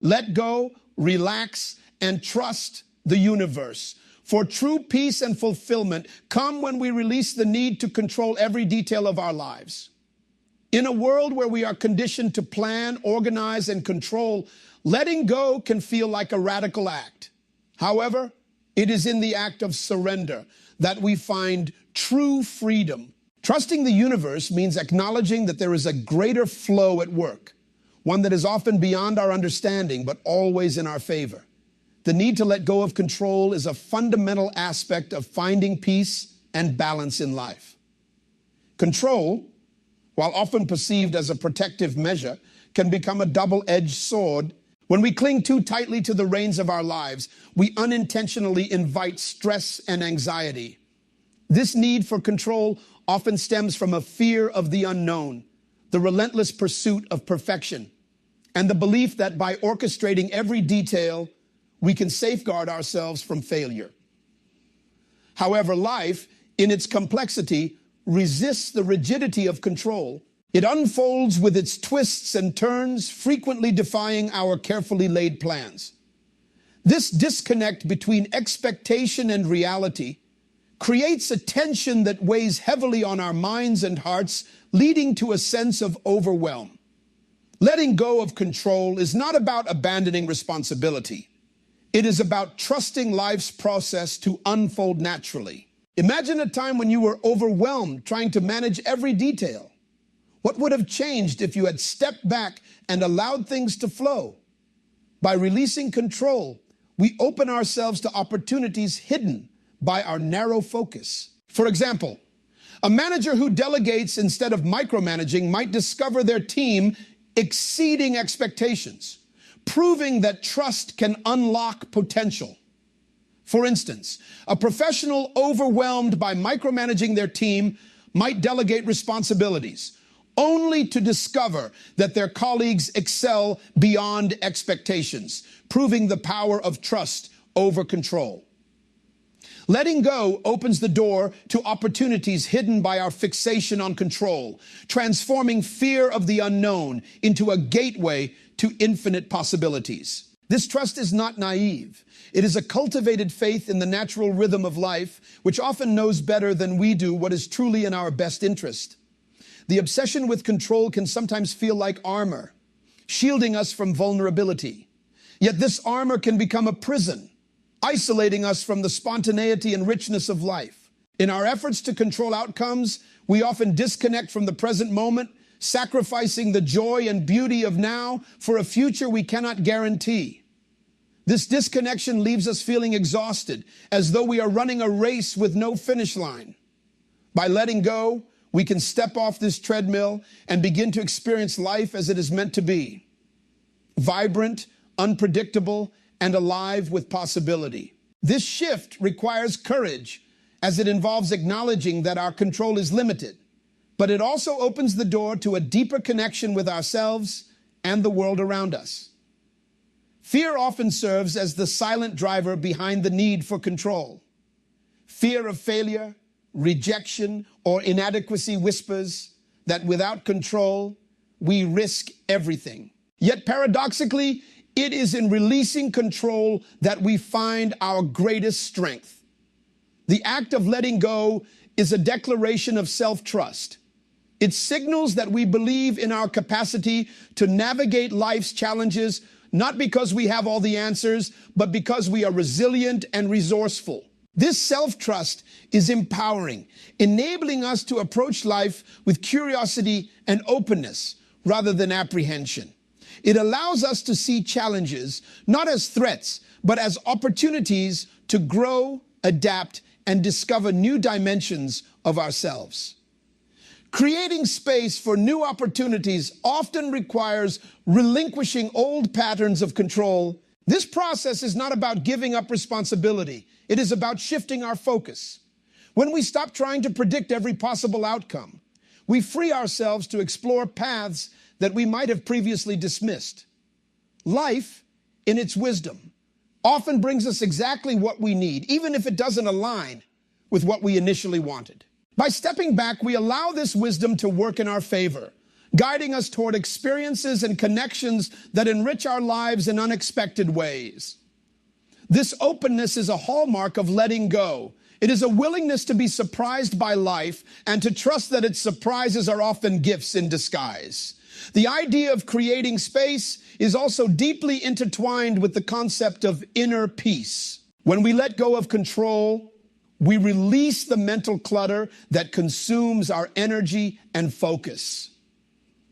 Let go, relax, and trust the universe. For true peace and fulfillment come when we release the need to control every detail of our lives. In a world where we are conditioned to plan, organize, and control, letting go can feel like a radical act. However, it is in the act of surrender that we find true freedom. Trusting the universe means acknowledging that there is a greater flow at work, one that is often beyond our understanding, but always in our favor. The need to let go of control is a fundamental aspect of finding peace and balance in life. Control, while often perceived as a protective measure, can become a double-edged sword. When we cling too tightly to the reins of our lives, we unintentionally invite stress and anxiety. This need for control often stems from a fear of the unknown, the relentless pursuit of perfection, and the belief that by orchestrating every detail, we can safeguard ourselves from failure. However, life, in its complexity, resists the rigidity of control. It unfolds with its twists and turns, frequently defying our carefully laid plans. This disconnect between expectation and reality creates a tension that weighs heavily on our minds and hearts, leading to a sense of overwhelm. Letting go of control is not about abandoning responsibility. It is about trusting life's process to unfold naturally. Imagine a time when you were overwhelmed trying to manage every detail. What would have changed if you had stepped back and allowed things to flow? By releasing control, we open ourselves to opportunities hidden by our narrow focus. For example, a manager who delegates instead of micromanaging might discover their team exceeding expectations, proving that trust can unlock potential. For instance, a professional overwhelmed by micromanaging their team might delegate responsibilities, only to discover that their colleagues excel beyond expectations, proving the power of trust over control. Letting go opens the door to opportunities hidden by our fixation on control, transforming fear of the unknown into a gateway to infinite possibilities. This trust is not naive. It is a cultivated faith in the natural rhythm of life, which often knows better than we do what is truly in our best interest. The obsession with control can sometimes feel like armor, shielding us from vulnerability. Yet this armor can become a prison, isolating us from the spontaneity and richness of life. In our efforts to control outcomes, we often disconnect from the present moment, sacrificing the joy and beauty of now for a future we cannot guarantee. This disconnection leaves us feeling exhausted, as though we are running a race with no finish line. By letting go, we can step off this treadmill and begin to experience life as it is meant to be. Vibrant, unpredictable, and alive with possibility. This shift requires courage, as it involves acknowledging that our control is limited, but it also opens the door to a deeper connection with ourselves and the world around us. Fear often serves as the silent driver behind the need for control. Fear of failure, rejection, or inadequacy whispers that without control, we risk everything. Yet paradoxically, it is in releasing control that we find our greatest strength. The act of letting go is a declaration of self-trust. It signals that we believe in our capacity to navigate life's challenges, not because we have all the answers, but because we are resilient and resourceful. This self-trust is empowering, enabling us to approach life with curiosity and openness rather than apprehension. It allows us to see challenges not as threats, but as opportunities to grow, adapt, and discover new dimensions of ourselves. Creating space for new opportunities often requires relinquishing old patterns of control. This process is not about giving up responsibility. It is about shifting our focus. When we stop trying to predict every possible outcome, we free ourselves to explore paths that we might have previously dismissed. Life, in its wisdom, often brings us exactly what we need, even if it doesn't align with what we initially wanted. By stepping back, we allow this wisdom to work in our favor, guiding us toward experiences and connections that enrich our lives in unexpected ways. This openness is a hallmark of letting go. It is a willingness to be surprised by life and to trust that its surprises are often gifts in disguise. The idea of creating space is also deeply intertwined with the concept of inner peace. When we let go of control, we release the mental clutter that consumes our energy and focus.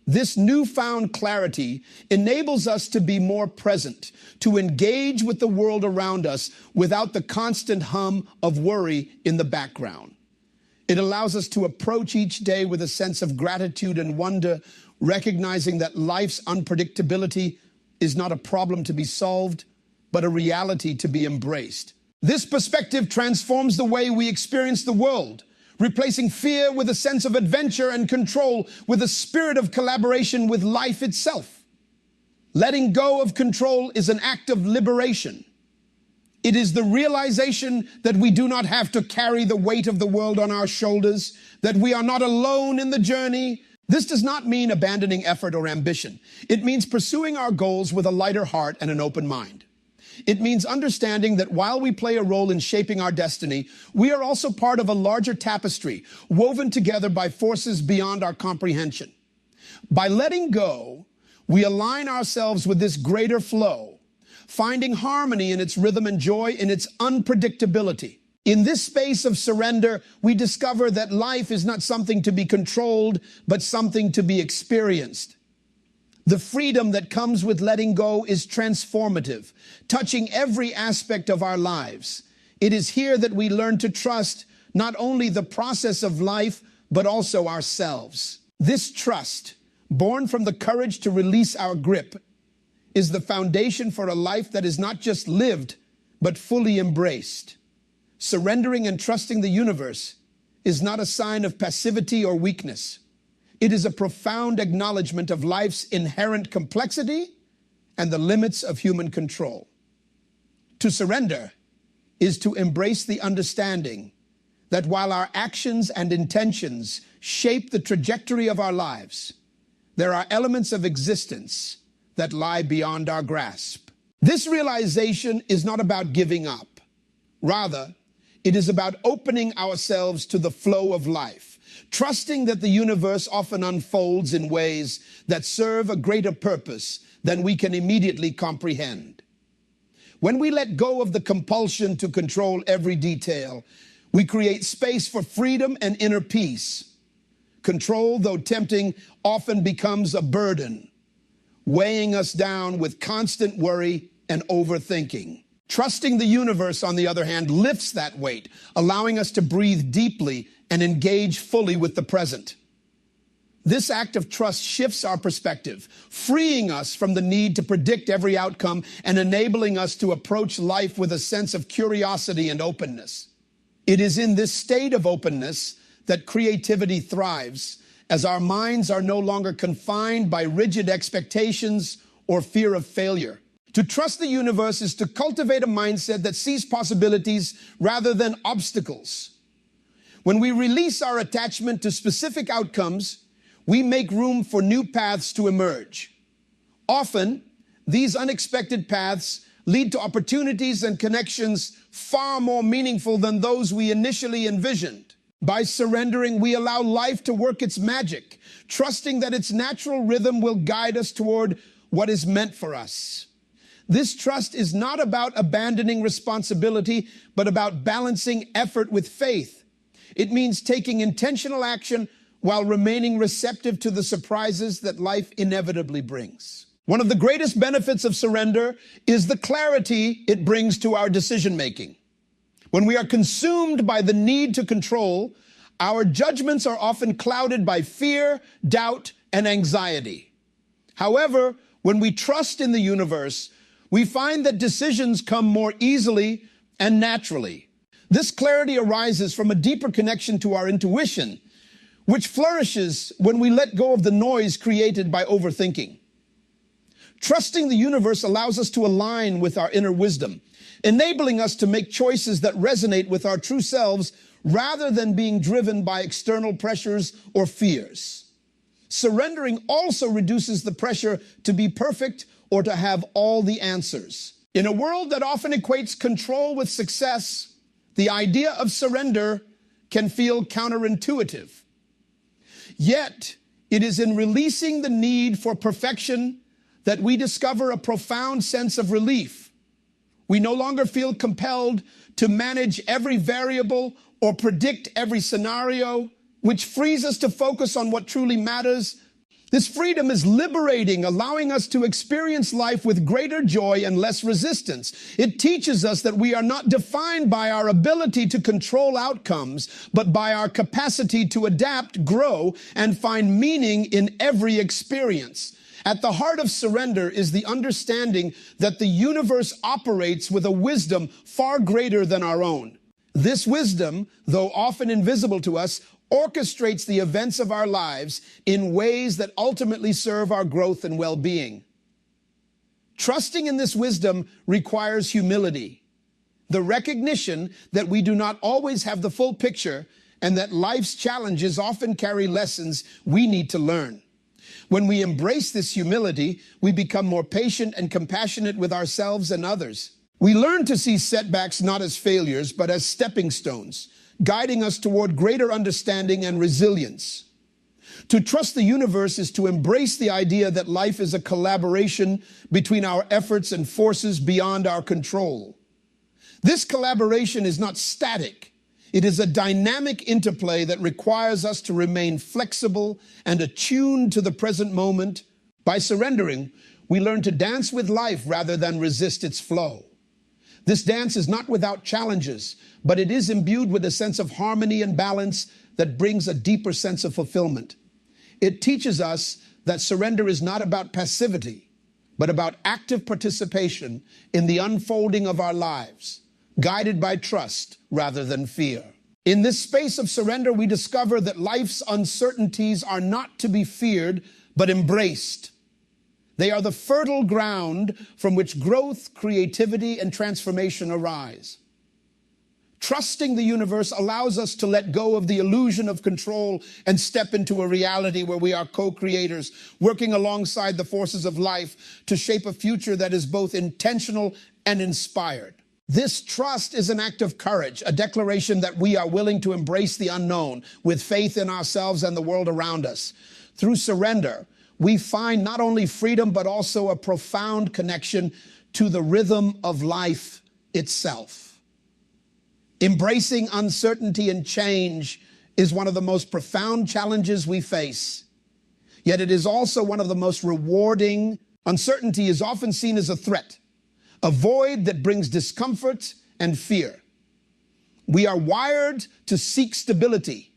This newfound clarity enables us to be more present, to engage with the world around us without the constant hum of worry in the background. It allows us to approach each day with a sense of gratitude and wonder, recognizing that life's unpredictability is not a problem to be solved, but a reality to be embraced. This perspective transforms the way we experience the world, replacing fear with a sense of adventure and control with a spirit of collaboration with life itself. Letting go of control is an act of liberation. It is the realization that we do not have to carry the weight of the world on our shoulders, that we are not alone in the journey. This does not mean abandoning effort or ambition. It means pursuing our goals with a lighter heart and an open mind. It means understanding that while we play a role in shaping our destiny, we are also part of a larger tapestry, woven together by forces beyond our comprehension. By letting go, we align ourselves with this greater flow, finding harmony in its rhythm and joy in its unpredictability. In this space of surrender, we discover that life is not something to be controlled, but something to be experienced. The freedom that comes with letting go is transformative, touching every aspect of our lives. It is here that we learn to trust not only the process of life, but also ourselves. This trust, born from the courage to release our grip, is the foundation for a life that is not just lived, but fully embraced. Surrendering and trusting the universe is not a sign of passivity or weakness. It is a profound acknowledgement of life's inherent complexity and the limits of human control. To surrender is to embrace the understanding that while our actions and intentions shape the trajectory of our lives, there are elements of existence that lie beyond our grasp. This realization is not about giving up. Rather, it is about opening ourselves to the flow of life, trusting that the universe often unfolds in ways that serve a greater purpose than we can immediately comprehend. When we let go of the compulsion to control every detail, we create space for freedom and inner peace. Control, though tempting, often becomes a burden, weighing us down with constant worry and overthinking. Trusting the universe, on the other hand, lifts that weight, allowing us to breathe deeply and engage fully with the present. This act of trust shifts our perspective, freeing us from the need to predict every outcome and enabling us to approach life with a sense of curiosity and openness. It is in this state of openness that creativity thrives, as our minds are no longer confined by rigid expectations or fear of failure. To trust the universe is to cultivate a mindset that sees possibilities rather than obstacles. When we release our attachment to specific outcomes, we make room for new paths to emerge. Often, these unexpected paths lead to opportunities and connections far more meaningful than those we initially envisioned. By surrendering, we allow life to work its magic, trusting that its natural rhythm will guide us toward what is meant for us. This trust is not about abandoning responsibility, but about balancing effort with faith. It means taking intentional action while remaining receptive to the surprises that life inevitably brings. One of the greatest benefits of surrender is the clarity it brings to our decision-making. When we are consumed by the need to control, our judgments are often clouded by fear, doubt, and anxiety. However, when we trust in the universe, we find that decisions come more easily and naturally. This clarity arises from a deeper connection to our intuition, which flourishes when we let go of the noise created by overthinking. Trusting the universe allows us to align with our inner wisdom, enabling us to make choices that resonate with our true selves rather than being driven by external pressures or fears. Surrendering also reduces the pressure to be perfect or to have all the answers. In a world that often equates control with success, the idea of surrender can feel counterintuitive. Yet, it is in releasing the need for perfection that we discover a profound sense of relief. We no longer feel compelled to manage every variable or predict every scenario, which frees us to focus on what truly matters. This freedom is liberating, allowing us to experience life with greater joy and less resistance. It teaches us that we are not defined by our ability to control outcomes, but by our capacity to adapt, grow, and find meaning in every experience. At the heart of surrender is the understanding that the universe operates with a wisdom far greater than our own. This wisdom, though often invisible to us, orchestrates the events of our lives in ways that ultimately serve our growth and well-being. Trusting in this wisdom requires humility, the recognition that we do not always have the full picture and that life's challenges often carry lessons we need to learn. When we embrace this humility, we become more patient and compassionate with ourselves and others. We learn to see setbacks not as failures, but as stepping stones, guiding us toward greater understanding and resilience. To trust the universe is to embrace the idea that life is a collaboration between our efforts and forces beyond our control. This collaboration is not static. It is a dynamic interplay that requires us to remain flexible and attuned to the present moment. By surrendering, we learn to dance with life rather than resist its flow. This dance is not without challenges, but it is imbued with a sense of harmony and balance that brings a deeper sense of fulfillment. It teaches us that surrender is not about passivity, but about active participation in the unfolding of our lives, guided by trust rather than fear. In this space of surrender, we discover that life's uncertainties are not to be feared, but embraced. They are the fertile ground from which growth, creativity, and transformation arise. Trusting the universe allows us to let go of the illusion of control and step into a reality where we are co-creators, working alongside the forces of life to shape a future that is both intentional and inspired. This trust is an act of courage, a declaration that we are willing to embrace the unknown with faith in ourselves and the world around us. Through surrender, we find not only freedom, but also a profound connection to the rhythm of life itself. Embracing uncertainty and change is one of the most profound challenges we face. Yet it is also one of the most rewarding. Uncertainty is often seen as a threat, a void that brings discomfort and fear. We are wired to seek stability,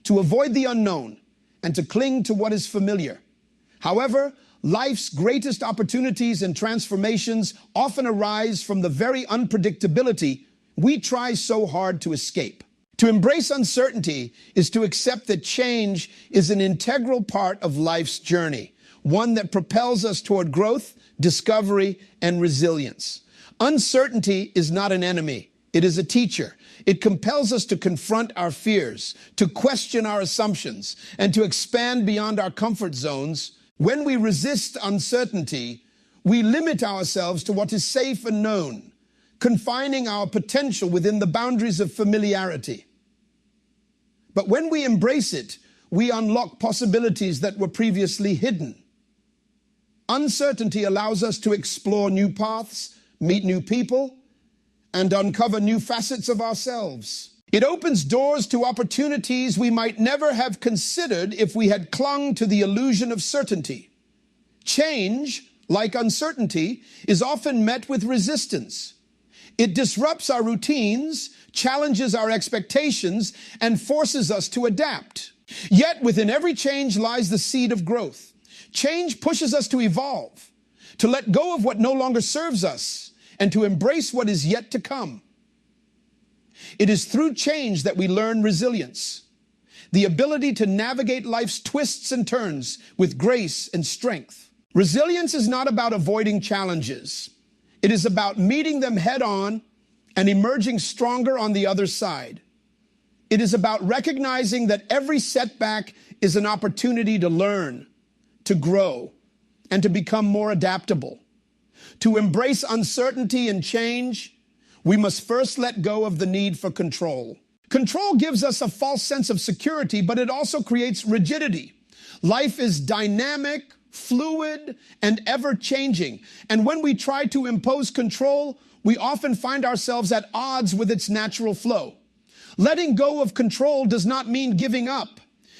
to avoid the unknown, and to cling to what is familiar. However, life's greatest opportunities and transformations often arise from the very unpredictability we try so hard to escape. To embrace uncertainty is to accept that change is an integral part of life's journey, one that propels us toward growth, discovery, and resilience. Uncertainty is not an enemy. It is a teacher. It compels us to confront our fears, to question our assumptions, and to expand beyond our comfort zones. When we resist uncertainty, we limit ourselves to what is safe and known, confining our potential within the boundaries of familiarity. But when we embrace it, we unlock possibilities that were previously hidden. Uncertainty allows us to explore new paths, meet new people, and uncover new facets of ourselves. It opens doors to opportunities we might never have considered if we had clung to the illusion of certainty. Change, like uncertainty, is often met with resistance. It disrupts our routines, challenges our expectations, and forces us to adapt. Yet within every change lies the seed of growth. Change pushes us to evolve, to let go of what no longer serves us, and to embrace what is yet to come. It is through change that we learn resilience, the ability to navigate life's twists and turns with grace and strength. Resilience is not about avoiding challenges. It is about meeting them head on and emerging stronger on the other side. It is about recognizing that every setback is an opportunity to learn, to grow, and to become more adaptable. To embrace uncertainty and change, we must first let go of the need for control. Control gives us a false sense of security, but it also creates rigidity. Life is dynamic, fluid, and ever-changing. And when we try to impose control, we often find ourselves at odds with its natural flow. Letting go of control does not mean giving up.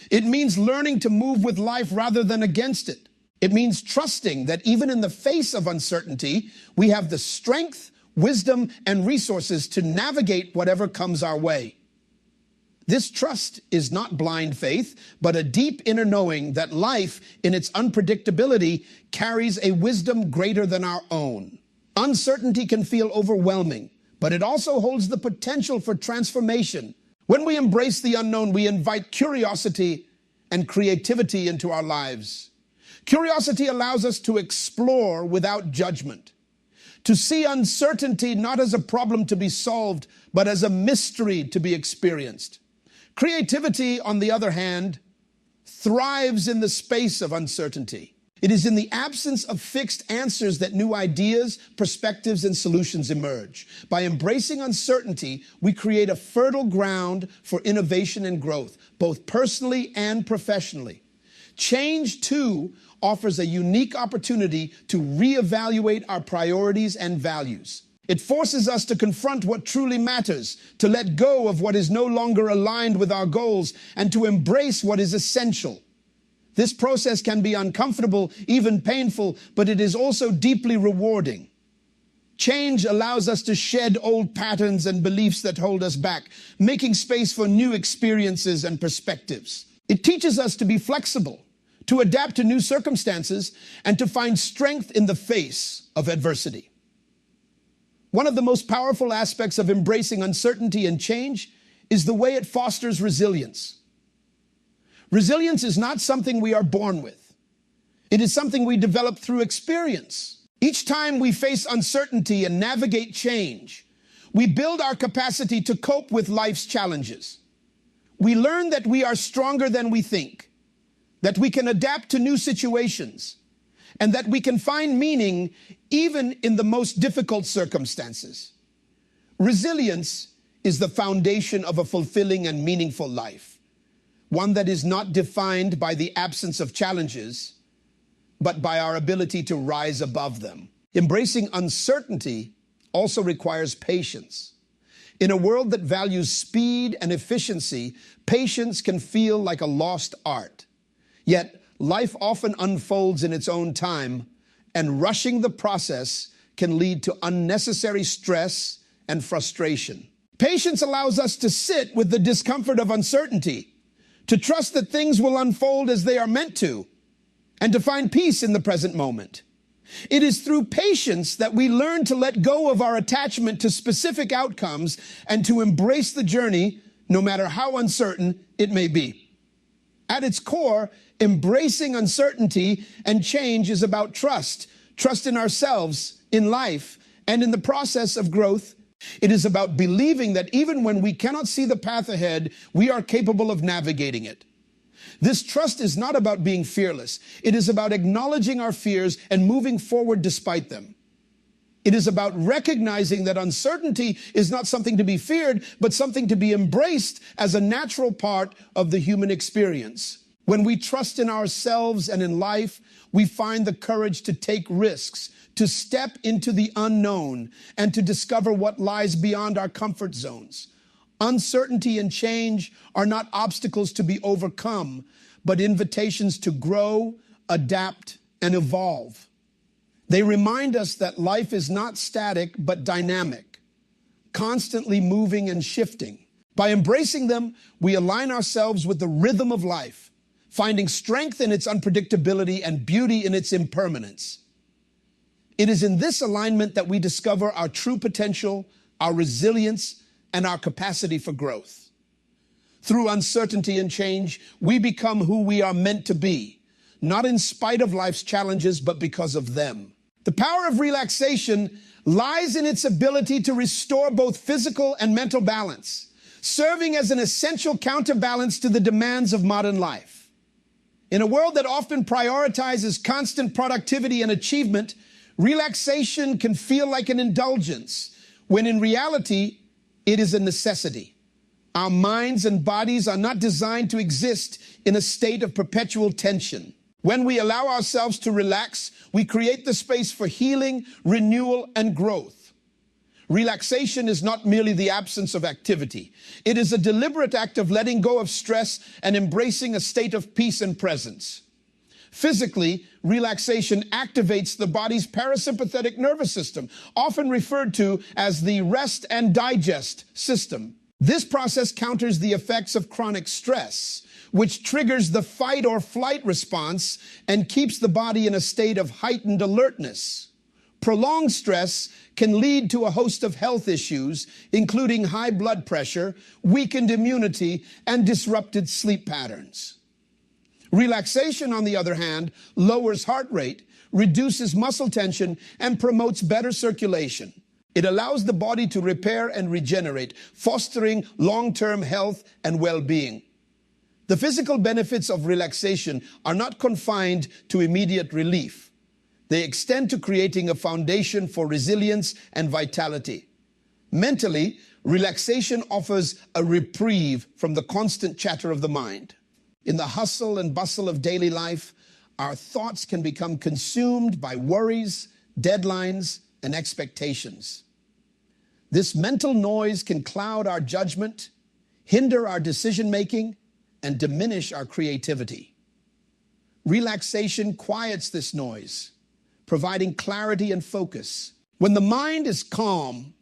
It means learning to move with life rather than against it. It means trusting that even in the face of uncertainty, we have the strength, wisdom, and resources to navigate whatever comes our way. This trust is not blind faith, but a deep inner knowing that life, in its unpredictability, carries a wisdom greater than our own. Uncertainty can feel overwhelming, but it also holds the potential for transformation. When we embrace the unknown, we invite curiosity and creativity into our lives. Curiosity allows us to explore without judgment, to see uncertainty not as a problem to be solved, but as a mystery to be experienced. Creativity, on the other hand, thrives in the space of uncertainty. It is in the absence of fixed answers that new ideas, perspectives, and solutions emerge. By embracing uncertainty, we create a fertile ground for innovation and growth, both personally and professionally. Change, too, offers a unique opportunity to reevaluate our priorities and values. It forces us to confront what truly matters, to let go of what is no longer aligned with our goals, and to embrace what is essential. This process can be uncomfortable, even painful, but it is also deeply rewarding. Change allows us to shed old patterns and beliefs that hold us back, making space for new experiences and perspectives. It teaches us to be flexible, to adapt to new circumstances, and to find strength in the face of adversity. One of the most powerful aspects of embracing uncertainty and change is the way it fosters resilience. Resilience is not something we are born with. It is something we develop through experience. Each time we face uncertainty and navigate change, we build our capacity to cope with life's challenges. We learn that we are stronger than we think, that we can adapt to new situations, and that we can find meaning even in the most difficult circumstances. Resilience is the foundation of a fulfilling and meaningful life, one that is not defined by the absence of challenges, but by our ability to rise above them. Embracing uncertainty also requires patience. In a world that values speed and efficiency, patience can feel like a lost art. Yet, life often unfolds in its own time, and rushing the process can lead to unnecessary stress and frustration. Patience allows us to sit with the discomfort of uncertainty, to trust that things will unfold as they are meant to, and to find peace in the present moment. It is through patience that we learn to let go of our attachment to specific outcomes and to embrace the journey, no matter how uncertain it may be. At its core, embracing uncertainty and change is about trust in ourselves, in life, and in the process of growth. It is about believing that even when we cannot see the path ahead, we are capable of navigating it. This trust is not about being fearless. It is about acknowledging our fears and moving forward despite them. It is about recognizing that uncertainty is not something to be feared, but something to be embraced as a natural part of the human experience. When we trust in ourselves and in life, we find the courage to take risks, to step into the unknown, and to discover what lies beyond our comfort zones. Uncertainty and change are not obstacles to be overcome, but invitations to grow, adapt, and evolve. They remind us that life is not static, but dynamic, constantly moving and shifting. By embracing them, we align ourselves with the rhythm of life, finding strength in its unpredictability and beauty in its impermanence. It is in this alignment that we discover our true potential, our resilience, and our capacity for growth. Through uncertainty and change, we become who we are meant to be, not in spite of life's challenges, but because of them. The power of relaxation lies in its ability to restore both physical and mental balance. serving as an essential counterbalance to the demands of modern life. In a world that often prioritizes constant productivity and achievement, relaxation can feel like an indulgence, when in reality, it is a necessity. Our minds and bodies are not designed to exist in a state of perpetual tension. When we allow ourselves to relax, we create the space for healing, renewal, and growth. Relaxation is not merely the absence of activity. It is a deliberate act of letting go of stress and embracing a state of peace and presence. Physically, relaxation activates the body's parasympathetic nervous system, often referred to as the rest and digest system. This process counters the effects of chronic stress, which triggers the fight or flight response and keeps the body in a state of heightened alertness. Prolonged stress can lead to a host of health issues, including high blood pressure, weakened immunity, and disrupted sleep patterns. Relaxation, on the other hand, lowers heart rate, reduces muscle tension, and promotes better circulation. It allows the body to repair and regenerate, fostering long-term health and well-being. The physical benefits of relaxation are not confined to immediate relief. They extend to creating a foundation for resilience and vitality. Mentally, relaxation offers a reprieve from the constant chatter of the mind. In the hustle and bustle of daily life, our thoughts can become consumed by worries, deadlines, and expectations. This mental noise can cloud our judgment, hinder our decision-making, and diminish our creativity. Relaxation quiets this noise, providing clarity and focus. When the mind is calm,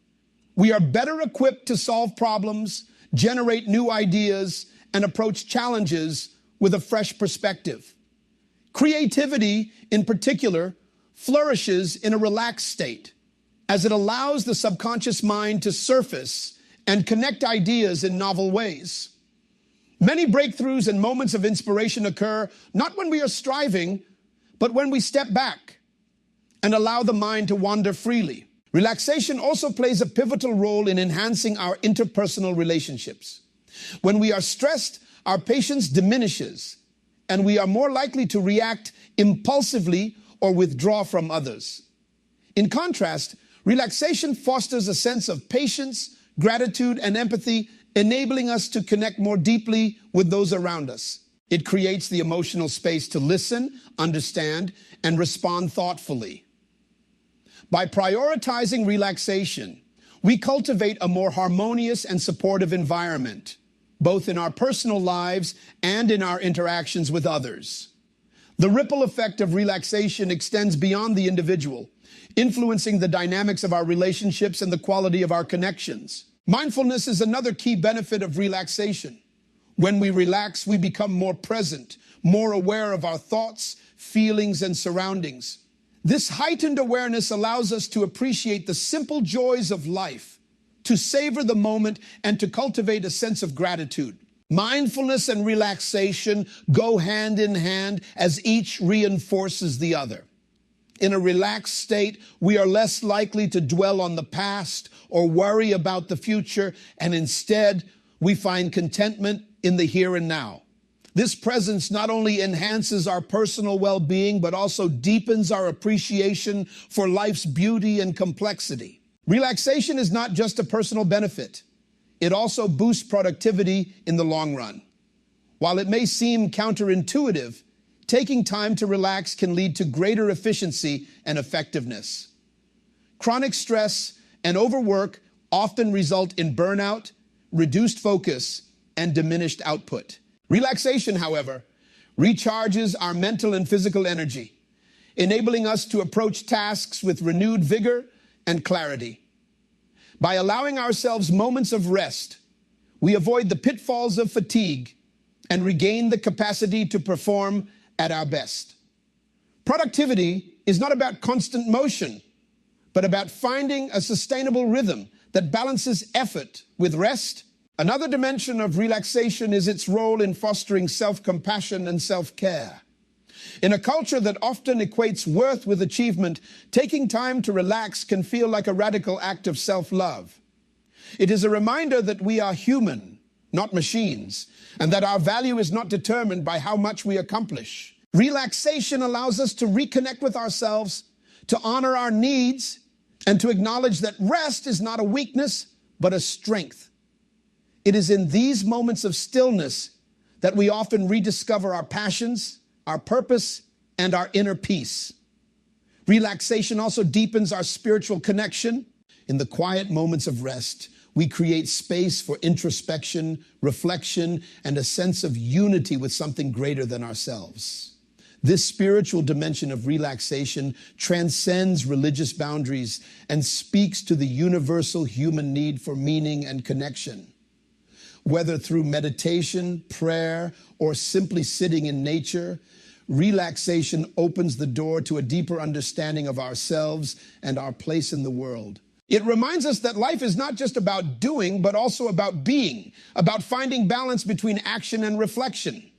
we are better equipped to solve problems, generate new ideas, and approach challenges with a fresh perspective. Creativity, in particular, flourishes in a relaxed state, as it allows the subconscious mind to surface and connect ideas in novel ways. Many breakthroughs and moments of inspiration occur not when we are striving, but when we step back and allow the mind to wander freely. Relaxation also plays a pivotal role in enhancing our interpersonal relationships. When we are stressed, our patience diminishes, and we are more likely to react impulsively or withdraw from others. In contrast, relaxation fosters a sense of patience, gratitude, and empathy, enabling us to connect more deeply with those around us. It creates the emotional space to listen, understand, and respond thoughtfully. By prioritizing relaxation, we cultivate a more harmonious and supportive environment, both in our personal lives and in our interactions with others. The ripple effect of relaxation extends beyond the individual, influencing the dynamics of our relationships and the quality of our connections. Mindfulness is another key benefit of relaxation. When we relax, we become more present, more aware of our thoughts, feelings, and surroundings. This heightened awareness allows us to appreciate the simple joys of life, to savor the moment, and to cultivate a sense of gratitude. Mindfulness and relaxation go hand in hand as each reinforces the other. In a relaxed state, we are less likely to dwell on the past or worry about the future, and instead, we find contentment in the here and now. This presence not only enhances our personal well-being, but also deepens our appreciation for life's beauty and complexity. Relaxation is not just a personal benefit. It also boosts productivity in the long run. While it may seem counterintuitive, taking time to relax can lead to greater efficiency and effectiveness. Chronic stress and overwork often result in burnout, reduced focus, and diminished output. Relaxation, however, recharges our mental and physical energy, enabling us to approach tasks with renewed vigor and clarity. By allowing ourselves moments of rest, we avoid the pitfalls of fatigue and regain the capacity to perform at our best. Productivity is not about constant motion, but about finding a sustainable rhythm that balances effort with rest. Another dimension of relaxation is its role in fostering self-compassion and self-care. In a culture that often equates worth with achievement, taking time to relax can feel like a radical act of self-love. It is a reminder that we are human, not machines, and that our value is not determined by how much we accomplish. Relaxation allows us to reconnect with ourselves, to honor our needs, and to acknowledge that rest is not a weakness, but a strength. It is in these moments of stillness that we often rediscover our passions, our purpose, and our inner peace. Relaxation also deepens our spiritual connection. In the quiet moments of rest, we create space for introspection, reflection, and a sense of unity with something greater than ourselves. This spiritual dimension of relaxation transcends religious boundaries and speaks to the universal human need for meaning and connection. Whether through meditation, prayer, or simply sitting in nature, relaxation opens the door to a deeper understanding of ourselves and our place in the world. It reminds us that life is not just about doing, but also about being, about finding balance between action and reflection.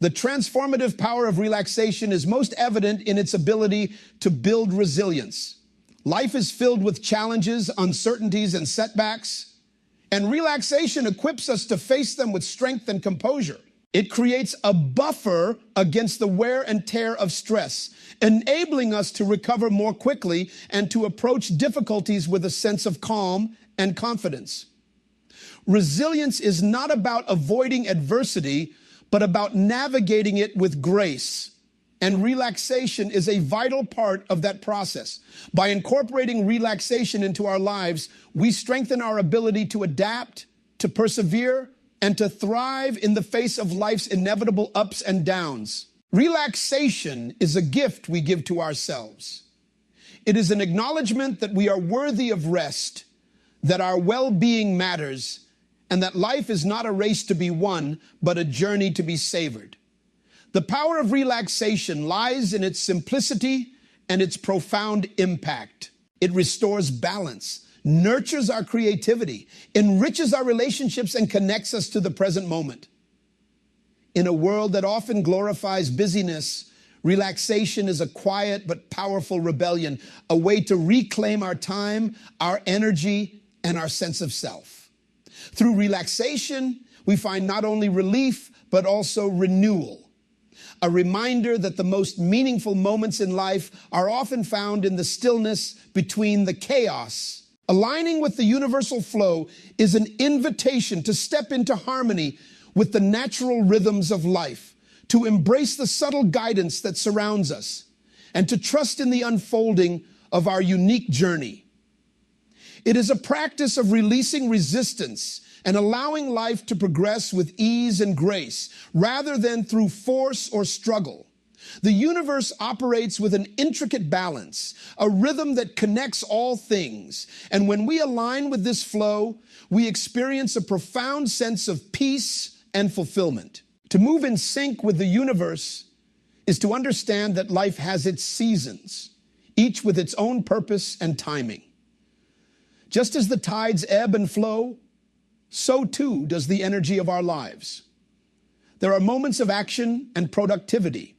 The transformative power of relaxation is most evident in its ability to build resilience. Life is filled with challenges, uncertainties, and setbacks, and relaxation equips us to face them with strength and composure. It creates a buffer against the wear and tear of stress, enabling us to recover more quickly and to approach difficulties with a sense of calm and confidence. Resilience is not about avoiding adversity, but about navigating it with grace. And relaxation is a vital part of that process. By incorporating relaxation into our lives, we strengthen our ability to adapt, to persevere, and to thrive in the face of life's inevitable ups and downs. Relaxation is a gift we give to ourselves. It is an acknowledgement that we are worthy of rest, that our well-being matters, and that life is not a race to be won, but a journey to be savored. The power of relaxation lies in its simplicity and its profound impact. It restores balance, nurtures our creativity, enriches our relationships, and connects us to the present moment. In a world that often glorifies busyness, relaxation is a quiet but powerful rebellion, a way to reclaim our time, our energy, and our sense of self. Through relaxation, we find not only relief, but also renewal. A reminder that the most meaningful moments in life are often found in the stillness between the chaos. Aligning with the universal flow is an invitation to step into harmony with the natural rhythms of life, to embrace the subtle guidance that surrounds us, and to trust in the unfolding of our unique journey. It is a practice of releasing resistance and allowing life to progress with ease and grace, rather than through force or struggle. The universe operates with an intricate balance, a rhythm that connects all things. And when we align with this flow, we experience a profound sense of peace and fulfillment. To move in sync with the universe is to understand that life has its seasons, each with its own purpose and timing. Just as the tides ebb and flow, so too does the energy of our lives. There are moments of action and productivity,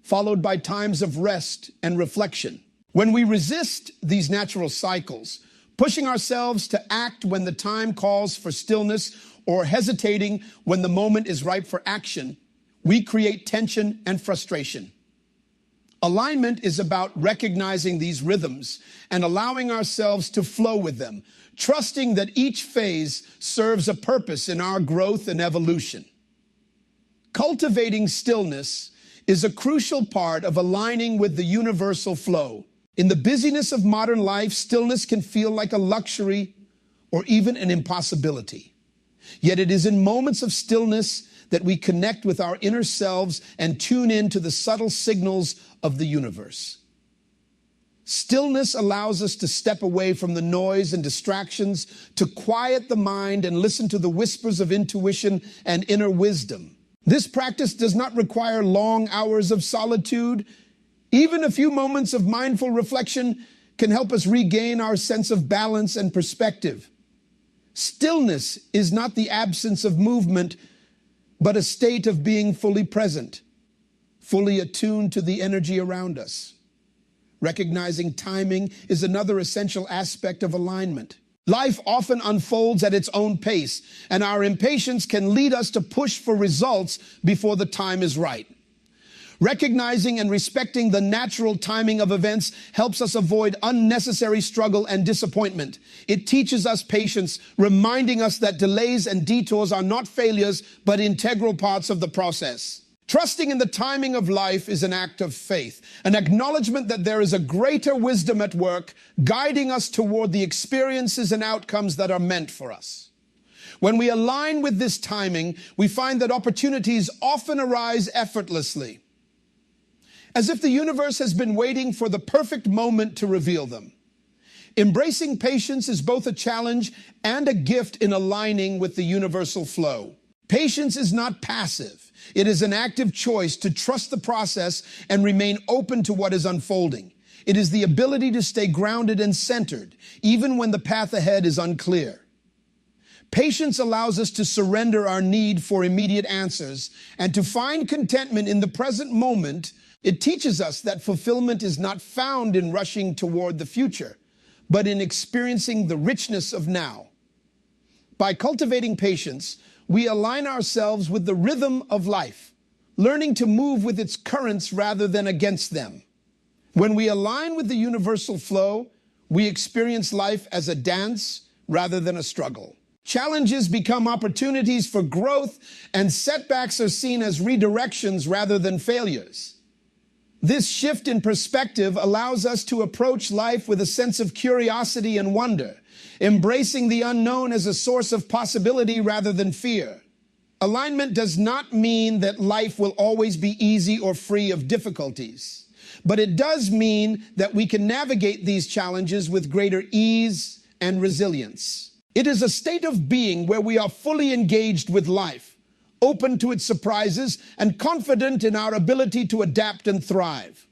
followed by times of rest and reflection. When we resist these natural cycles, pushing ourselves to act when the time calls for stillness or hesitating when the moment is ripe for action, we create tension and frustration. Alignment is about recognizing these rhythms and allowing ourselves to flow with them, trusting that each phase serves a purpose in our growth and evolution. Cultivating stillness is a crucial part of aligning with the universal flow. In the busyness of modern life, stillness can feel like a luxury or even an impossibility. Yet it is in moments of stillness that we connect with our inner selves and tune in to the subtle signals of the universe. Stillness allows us to step away from the noise and distractions, to quiet the mind and listen to the whispers of intuition and inner wisdom. This practice does not require long hours of solitude. Even a few moments of mindful reflection can help us regain our sense of balance and perspective. Stillness is not the absence of movement, but a state of being fully present, fully attuned to the energy around us. Recognizing timing is another essential aspect of alignment. Life often unfolds at its own pace, and our impatience can lead us to push for results before the time is right. Recognizing and respecting the natural timing of events helps us avoid unnecessary struggle and disappointment. It teaches us patience, reminding us that delays and detours are not failures, but integral parts of the process. Trusting in the timing of life is an act of faith, an acknowledgement that there is a greater wisdom at work, guiding us toward the experiences and outcomes that are meant for us. When we align with this timing, we find that opportunities often arise effortlessly, as if the universe has been waiting for the perfect moment to reveal them. Embracing patience is both a challenge and a gift in aligning with the universal flow. Patience is not passive. It is an active choice to trust the process and remain open to what is unfolding. It is the ability to stay grounded and centered, even when the path ahead is unclear. Patience allows us to surrender our need for immediate answers and to find contentment in the present moment. It teaches us that fulfillment is not found in rushing toward the future, but in experiencing the richness of now. By cultivating patience, we align ourselves with the rhythm of life, learning to move with its currents rather than against them. When we align with the universal flow, we experience life as a dance rather than a struggle. Challenges become opportunities for growth, and setbacks are seen as redirections rather than failures. This shift in perspective allows us to approach life with a sense of curiosity and wonder, embracing the unknown as a source of possibility rather than fear. Alignment does not mean that life will always be easy or free of difficulties, but it does mean that we can navigate these challenges with greater ease and resilience. It is a state of being where we are fully engaged with life, open to its surprises, and confident in our ability to adapt and thrive.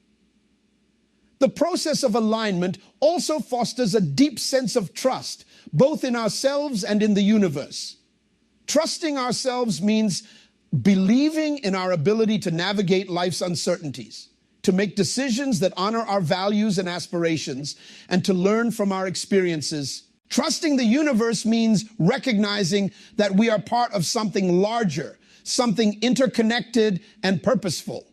The process of alignment also fosters a deep sense of trust, both in ourselves and in the universe. Trusting ourselves means believing in our ability to navigate life's uncertainties, to make decisions that honor our values and aspirations, and to learn from our experiences. Trusting the universe means recognizing that we are part of something larger, something interconnected and purposeful.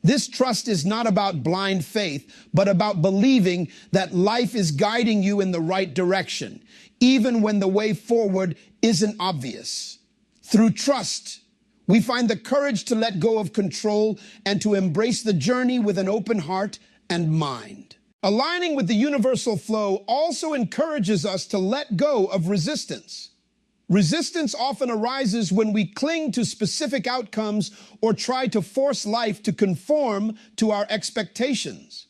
This trust is not about blind faith, but about believing that life is guiding you in the right direction, even when the way forward isn't obvious. Through trust, we find the courage to let go of control and to embrace the journey with an open heart and mind. Aligning with the universal flow also encourages us to let go of resistance. Resistance often arises when we cling to specific outcomes or try to force life to conform to our expectations.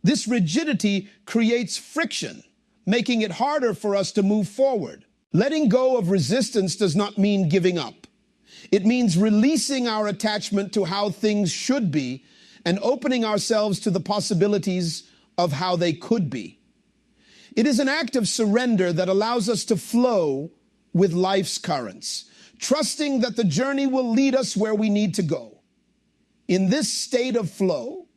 This rigidity creates friction, making it harder for us to move forward. Letting go of resistance does not mean giving up. It means releasing our attachment to how things should be and opening ourselves to the possibilities of how they could be. It is an act of surrender that allows us to flow with life's currents, trusting that the journey will lead us where we need to go. In this state of flow,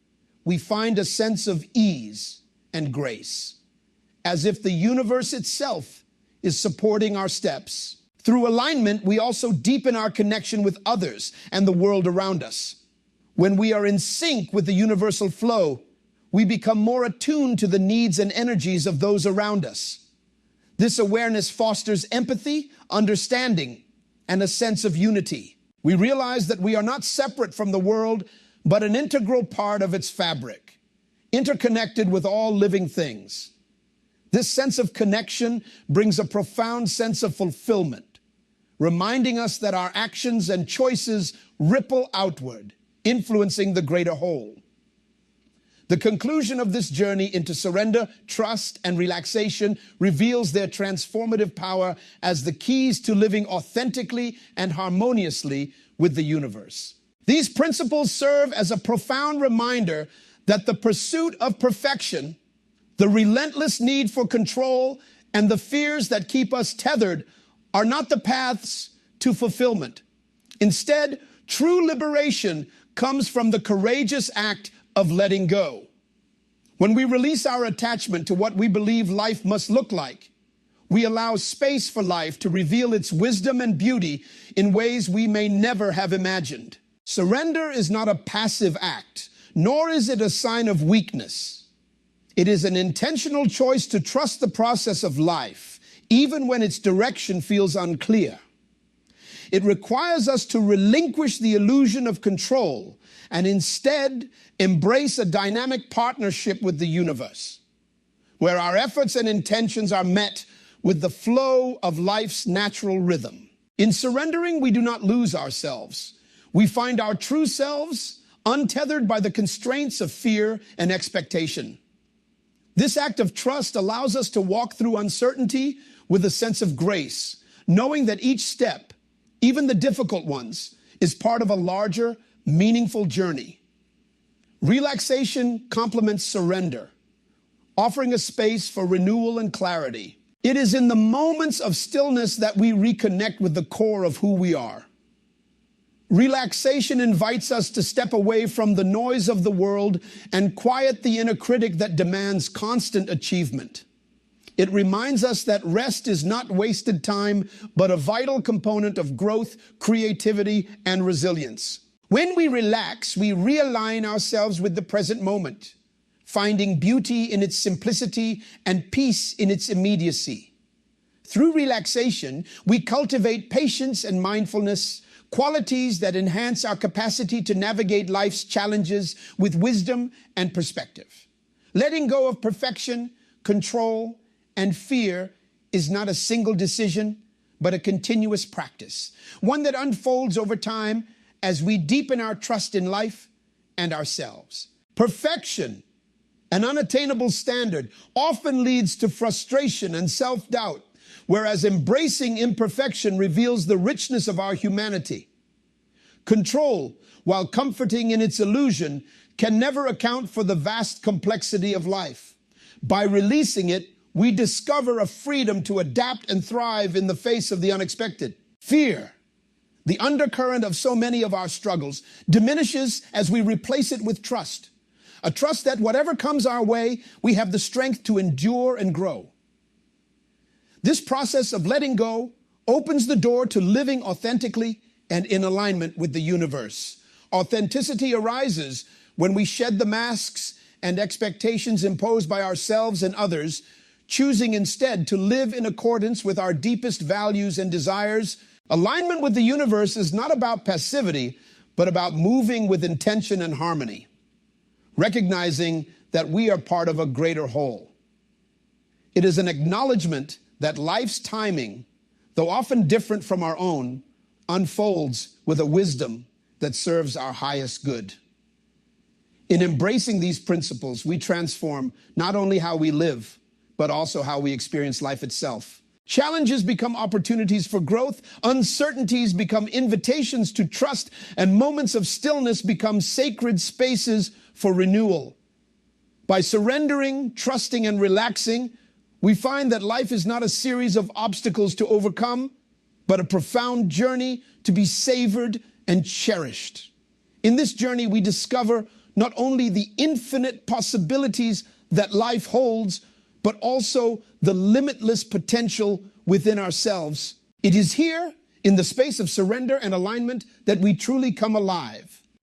we find a sense of ease and grace, as if the universe itself is supporting our steps. Through alignment, we also deepen our connection with others and the world around us. When we are in sync with the universal flow, we become more attuned to the needs and energies of those around us. This awareness fosters empathy, understanding, and a sense of unity. We realize that we are not separate from the world, but an integral part of its fabric, interconnected with all living things. This sense of connection brings a profound sense of fulfillment, reminding us that our actions and choices ripple outward, influencing the greater whole. The conclusion of this journey into surrender, trust, and relaxation reveals their transformative power as the keys to living authentically and harmoniously with the universe. These principles serve as a profound reminder that the pursuit of perfection, the relentless need for control, and the fears that keep us tethered are not the paths to fulfillment. Instead, true liberation comes from the courageous act of letting go. When we release our attachment to what we believe life must look like, we allow space for life to reveal its wisdom and beauty in ways we may never have imagined. Surrender is not a passive act, nor is it a sign of weakness. It is an intentional choice to trust the process of life, even when its direction feels unclear. It requires us to relinquish the illusion of control and instead embrace a dynamic partnership with the universe, where our efforts and intentions are met with the flow of life's natural rhythm. In surrendering, we do not lose ourselves. We find our true selves untethered by the constraints of fear and expectation. This act of trust allows us to walk through uncertainty with a sense of grace, knowing that each step, even the difficult ones, is part of a larger, meaningful journey. Relaxation complements surrender, offering a space for renewal and clarity. It is in the moments of stillness that we reconnect with the core of who we are. Relaxation invites us to step away from the noise of the world and quiet the inner critic that demands constant achievement. It reminds us that rest is not wasted time, but a vital component of growth, creativity, and resilience. When we relax, we realign ourselves with the present moment, finding beauty in its simplicity and peace in its immediacy. Through relaxation, we cultivate patience and mindfulness, qualities that enhance our capacity to navigate life's challenges with wisdom and perspective. Letting go of perfection, control, and fear is not a single decision, but a continuous practice, one that unfolds over time as we deepen our trust in life and ourselves. Perfection, an unattainable standard, often leads to frustration and self-doubt, whereas embracing imperfection reveals the richness of our humanity. Control, while comforting in its illusion, can never account for the vast complexity of life. By releasing it, we discover a freedom to adapt and thrive in the face of the unexpected. Fear, the undercurrent of so many of our struggles, diminishes as we replace it with trust. A trust that whatever comes our way, we have the strength to endure and grow. This process of letting go opens the door to living authentically and in alignment with the universe. Authenticity arises when we shed the masks and expectations imposed by ourselves and others, choosing instead to live in accordance with our deepest values and desires. Alignment with the universe is not about passivity, but about moving with intention and harmony, recognizing that we are part of a greater whole. It is an acknowledgement that life's timing, though often different from our own, unfolds with a wisdom that serves our highest good. In embracing these principles, we transform not only how we live, but also how we experience life itself. Challenges become opportunities for growth, uncertainties become invitations to trust, and moments of stillness become sacred spaces for renewal. By surrendering, trusting, and relaxing, we find that life is not a series of obstacles to overcome, but a profound journey to be savored and cherished. In this journey, we discover not only the infinite possibilities that life holds, but also the limitless potential within ourselves. It is here, in the space of surrender and alignment, that we truly come alive.